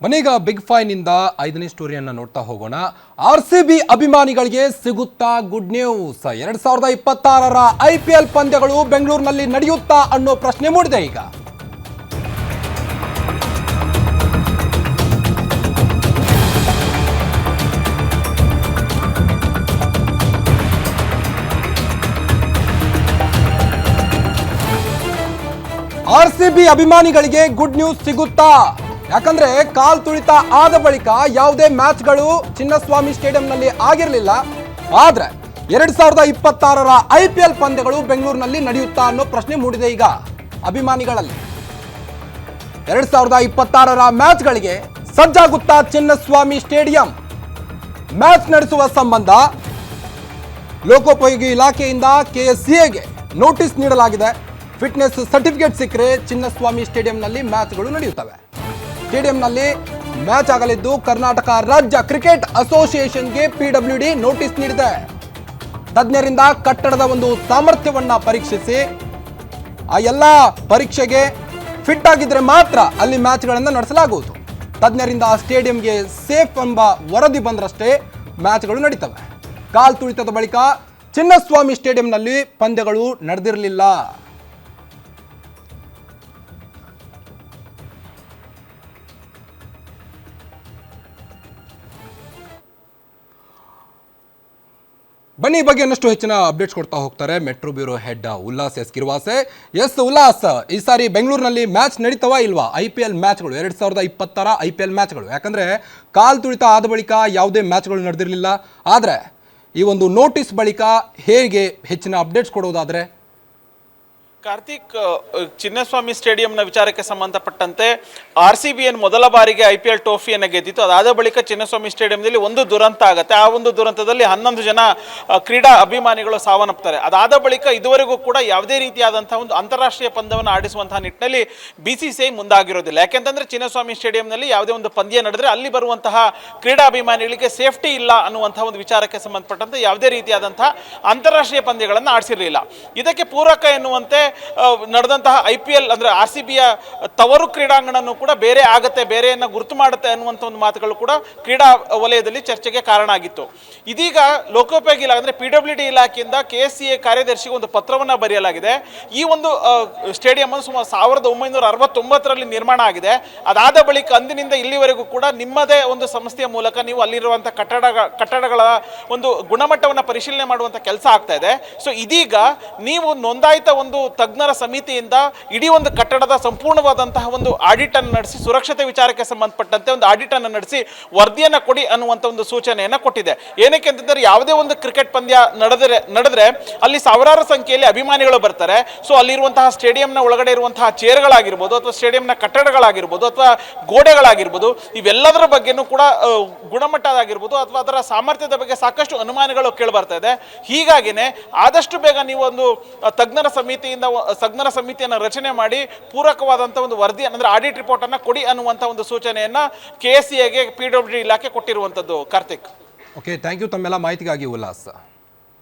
ಬನ್ನೀಗ big fine ಇಂದ 5ನೇ ಸ್ಟೋರಿಯನ್ನ ನೋಡ್ತಾ ಹೋಗೋಣ. RCB ಅಭಿಮಾನಿಗಳಿಗೆ ಸಿಗುತ್ತಾ ಗುಡ್ ನ್ಯೂಸ್. 2026ರ IPL ಪಂದ್ಯಗಳು ಬೆಂಗಳೂರಿನಲ್ಲಿ ನಡೆಯುತ್ತಾ ಅನ್ನೋ ಪ್ರಶ್ನೆ ಮೂಡಿದೆ ಈಗ. RCB ಅಭಿಮಾನಿಗಳಿಗೆ ಗುಡ್ ನ್ಯೂಸ್ ಸಿಗುತ್ತಾ? ಯಾಕಂದ್ರೆ ಕಾಲ್ ತುಳಿತ ಆದ ಬಳಿಕ ಯಾವುದೇ ಮ್ಯಾಚ್ಗಳು ಚಿನ್ನಸ್ವಾಮಿ ಸ್ಟೇಡಿಯಂನಲ್ಲಿ ಆಗಿರಲಿಲ್ಲ. ಆದ್ರೆ 2026ರ IPL ಪಂದ್ಯಗಳು ಬೆಂಗಳೂರಿನಲ್ಲಿ ನಡೆಯುತ್ತಾ ಅನ್ನೋ ಪ್ರಶ್ನೆ ಮೂಡಿದೆ ಈಗ ಅಭಿಮಾನಿಗಳಲ್ಲಿ. 2026ರ ಮ್ಯಾಚ್ಗಳಿಗೆ ಸಜ್ಜಾಗುತ್ತಾ ಚಿನ್ನಸ್ವಾಮಿ ಸ್ಟೇಡಿಯಂ? ಮ್ಯಾಚ್ ನಡೆಸುವ ಸಂಬಂಧ ಲೋಕೋಪಯೋಗಿ ಇಲಾಖೆಯಿಂದ KSCAಗೆ ನೋಟಿಸ್ ನೀಡಲಾಗಿದೆ. ಫಿಟ್ನೆಸ್ ಸರ್ಟಿಫಿಕೇಟ್ ಸಿಕ್ಕರೆ ಚಿನ್ನಸ್ವಾಮಿ ಸ್ಟೇಡಿಯಂನಲ್ಲಿ ಮ್ಯಾಚ್ಗಳು ನಡೆಯುತ್ತವೆ. ಸ್ಟೇಡಿಯಂನಲ್ಲಿ ಮ್ಯಾಚ್ ಆಗಲಿದ್ದು ಕರ್ನಾಟಕ ರಾಜ್ಯ ಕ್ರಿಕೆಟ್ ಅಸೋಸಿಯೇಷನ್ಗೆ PWD ನೋಟಿಸ್ ನೀಡಿದೆ. ತಜ್ಞರಿಂದ ಕಟ್ಟಡದ ಒಂದು ಸಾಮರ್ಥ್ಯವನ್ನ ಪರೀಕ್ಷಿಸಿ ಆ ಎಲ್ಲ ಪರೀಕ್ಷೆಗೆ ಫಿಟ್ ಆಗಿದ್ರೆ ಮಾತ್ರ ಅಲ್ಲಿ ಮ್ಯಾಚ್ಗಳನ್ನು ನಡೆಸಲಾಗುವುದು. ತಜ್ಞರಿಂದ ಸ್ಟೇಡಿಯಂಗೆ ಸೇಫ್ ಎಂಬ ವರದಿ ಬಂದ್ರಷ್ಟೇ ಮ್ಯಾಚ್ಗಳು ನಡೀತವೆ. ಕಾಲ್ ತುಳಿತದ ಬಳಿಕ ಚಿನ್ನಸ್ವಾಮಿ ಸ್ಟೇಡಿಯಂನಲ್ಲಿ ಪಂದ್ಯಗಳು ನಡೆದಿರಲಿಲ್ಲ. ಬನ್ನಿ ಈ ಬಗ್ಗೆ ಇನ್ನಷ್ಟು ಹೆಚ್ಚಿನ ಅಪ್ಡೇಟ್ಸ್ ಕೊಡ್ತಾ ಹೋಗ್ತಾರೆ metro bureau head Ullas S Kirvase. S Ullas, ಈ ಸಾರಿ ಬೆಂಗಳೂರಿನಲ್ಲಿ ಮ್ಯಾಚ್ ನಡೀತವಾ ಇಲ್ವಾ? IPL ಮ್ಯಾಚ್ಗಳು 2026 IPL ಮ್ಯಾಚ್ಗಳು, ಯಾಕಂದ್ರೆ ಕಾಲ್ ತುಳಿತ ಆದ ಬಳಿಕ ಯಾವುದೇ ಮ್ಯಾಚ್ಗಳು ನಡೆದಿರಲಿಲ್ಲ. ಆದರೆ ಈ ಒಂದು ನೋಟಿಸ್ ಬಳಿಕ ಹೇಗೆ ಹೆಚ್ಚಿನ ಅಪ್ಡೇಟ್ಸ್ ಕೊಡೋದಾದ್ರೆ? ಕಾರ್ತಿಕ್, ಚಿನ್ನಸ್ವಾಮಿ ಸ್ಟೇಡಿಯಂನ ವಿಚಾರಕ್ಕೆ ಸಂಬಂಧಪಟ್ಟಂತೆ RCB ಮೊದಲ ಬಾರಿಗೆ IPL ಟ್ರೋಫಿಯನ್ನು ಗೆದ್ದಿತ್ತು. ಅದಾದ ಬಳಿಕ ಚಿನ್ನಸ್ವಾಮಿ ಸ್ಟೇಡಿಯಂನಲ್ಲಿ ಒಂದು ದುರಂತ ಆಗುತ್ತೆ. ಆ ಒಂದು ದುರಂತದಲ್ಲಿ 11 ಜನ ಕ್ರೀಡಾ ಅಭಿಮಾನಿಗಳು ಸಾವನ್ನಪ್ತಾರೆ. ಅದಾದ ಬಳಿಕ ಇದುವರೆಗೂ ಕೂಡ ಯಾವುದೇ ರೀತಿಯಾದಂತಹ ಒಂದು ಅಂತಾರಾಷ್ಟ್ರೀಯ ಪಂದ್ಯವನ್ನು ಆಡಿಸುವಂತಹ ನಿಟ್ಟಿನಲ್ಲಿ BCCI ಮುಂದಾಗಿರೋದಿಲ್ಲ. ಯಾಕೆಂತಂದ್ರೆ ಚಿನ್ನಸ್ವಾಮಿ ಸ್ಟೇಡಿಯಂನಲ್ಲಿ ಯಾವುದೇ ಒಂದು ಪಂದ್ಯ ನಡೆದ್ರೆ ಅಲ್ಲಿ ಬರುವಂತಹ ಕ್ರೀಡಾ ಅಭಿಮಾನಿಗಳಿಗೆ ಸೇಫ್ಟಿ ಇಲ್ಲ ಅನ್ನುವಂತಹ ಒಂದು ವಿಚಾರಕ್ಕೆ ಸಂಬಂಧಪಟ್ಟಂತೆ ಯಾವುದೇ ರೀತಿಯಾದಂತಹ ಅಂತಾರಾಷ್ಟ್ರೀಯ ಪಂದ್ಯಗಳನ್ನು ಆಡಿಸಿರಲಿಲ್ಲ. ಇದಕ್ಕೆ ಪೂರಕ ಎನ್ನುವಂತೆ ನಡೆದಂತಹ IPL ಅಂದ್ರೆ RCBಯ ತವರು ಕ್ರೀಡಾಂಗಣನು ಕೂಡ ಬೇರೆ ಆಗತ್ತೆ, ಬೇರೆಯನ್ನ ಗುರುತು ಮಾಡುತ್ತೆ ಅನ್ನುವಂಥ ಒಂದು ಮಾತುಗಳು ಕೂಡ ಕ್ರೀಡಾ ವಲಯದಲ್ಲಿ ಚರ್ಚೆಗೆ ಕಾರಣ ಆಗಿತ್ತು. ಇದೀಗ ಲೋಕೋಪಯೋಗಿ ಇಲಾಖೆ ಅಂದ್ರೆ PWD ಇಲಾಖೆಯಿಂದ KSCA ಕಾರ್ಯದರ್ಶಿಗೆ ಒಂದು ಪತ್ರವನ್ನು ಬರೆಯಲಾಗಿದೆ. ಈ ಒಂದು ಸ್ಟೇಡಿಯಂ ಸುಮಾರು 1969ರಲ್ಲಿ ನಿರ್ಮಾಣ ಆಗಿದೆ. ಅದಾದ ಬಳಿಕ ಅಂದಿನಿಂದ ಇಲ್ಲಿವರೆಗೂ ಕೂಡ ನಿಮ್ಮದೇ ಒಂದು ಸಂಸ್ಥೆಯ ಮೂಲಕ ನೀವು ಅಲ್ಲಿರುವಂತಹ ಕಟ್ಟಡಗಳ ಒಂದು ಗುಣಮಟ್ಟವನ್ನು ಪರಿಶೀಲನೆ ಮಾಡುವಂತ ಕೆಲಸ ಆಗ್ತಾ ಇದೆ. ಸೊ ಇದೀಗ ನೀವು ನೋಂದಾಯಿತ ಒಂದು ತಜ್ಞರ ಸಮಿತಿಯಿಂದ ಇಡೀ ಒಂದು ಕಟ್ಟಡದ ಸಂಪೂರ್ಣವಾದಂತಹ ಒಂದು ಆಡಿಟ್ ಅನ್ನು ನಡೆಸಿ ಸುರಕ್ಷತೆ ವಿಚಾರಕ್ಕೆ ಸಂಬಂಧಪಟ್ಟಂತೆ ಒಂದು ಆಡಿಟ್ ಅನ್ನು ನಡೆಸಿ ವರದಿಯನ್ನು ಕೊಡಿ ಅನ್ನುವಂಥ ಒಂದು ಸೂಚನೆಯನ್ನು ಕೊಟ್ಟಿದೆ. ಏನಕ್ಕೆ ಅಂತಂದ್ರೆ ಯಾವುದೇ ಒಂದು ಕ್ರಿಕೆಟ್ ಪಂದ್ಯ ನಡೆದ್ರೆ ಅಲ್ಲಿ ಸಾವಿರಾರು ಸಂಖ್ಯೆಯಲ್ಲಿ ಅಭಿಮಾನಿಗಳು ಬರ್ತಾರೆ. ಸೊ ಅಲ್ಲಿರುವಂತಹ ಸ್ಟೇಡಿಯಂನ ಒಳಗಡೆ ಇರುವಂತಹ ಚೇರ್ಗಳಾಗಿರ್ಬೋದು ಅಥವಾ ಸ್ಟೇಡಿಯಂನ ಕಟ್ಟಡಗಳಾಗಿರ್ಬೋದು ಅಥವಾ ಗೋಡೆಗಳಾಗಿರ್ಬೋದು, ಇವೆಲ್ಲದರ ಬಗ್ಗೆನೂ ಕೂಡ ಗುಣಮಟ್ಟದಾಗಿರ್ಬೋದು ಅಥವಾ ಅದರ ಸಾಮರ್ಥ್ಯದ ಬಗ್ಗೆ ಸಾಕಷ್ಟು ಅನುಮಾನಗಳು ಕೇಳಿ ಬರ್ತಾ ಇದೆ. ಹೀಗಾಗಿನೇ ಆದಷ್ಟು ಬೇಗ ನೀವು ಒಂದು ತಜ್ಞರ ಸಮಿತಿಯನ್ನು ರಚನೆ ಮಾಡಿ ಪೂರಕವಾದಂಥ ಒಂದು ವರದಿ ಅಂದ್ರೆ ಆಡಿಟ್ ರಿಪೋರ್ಟ್ ಅನ್ನ ಕೊಡಿ ಅನ್ನುವಂಥ ಒಂದು ಸೂಚನೆಯನ್ನ KSCAಗೆ PWD ಇಲಾಖೆ ಕೊಟ್ಟಿರುವಂಥದ್ದು. ಕಾರ್ತಿಕ್, ಓಕೆ, ಥ್ಯಾಂಕ್ ಯು ತಮ್ಮೆಲ್ಲ ಮಾಹಿತಿಗಾಗಿ ಉಲ್ಲಾಸ್.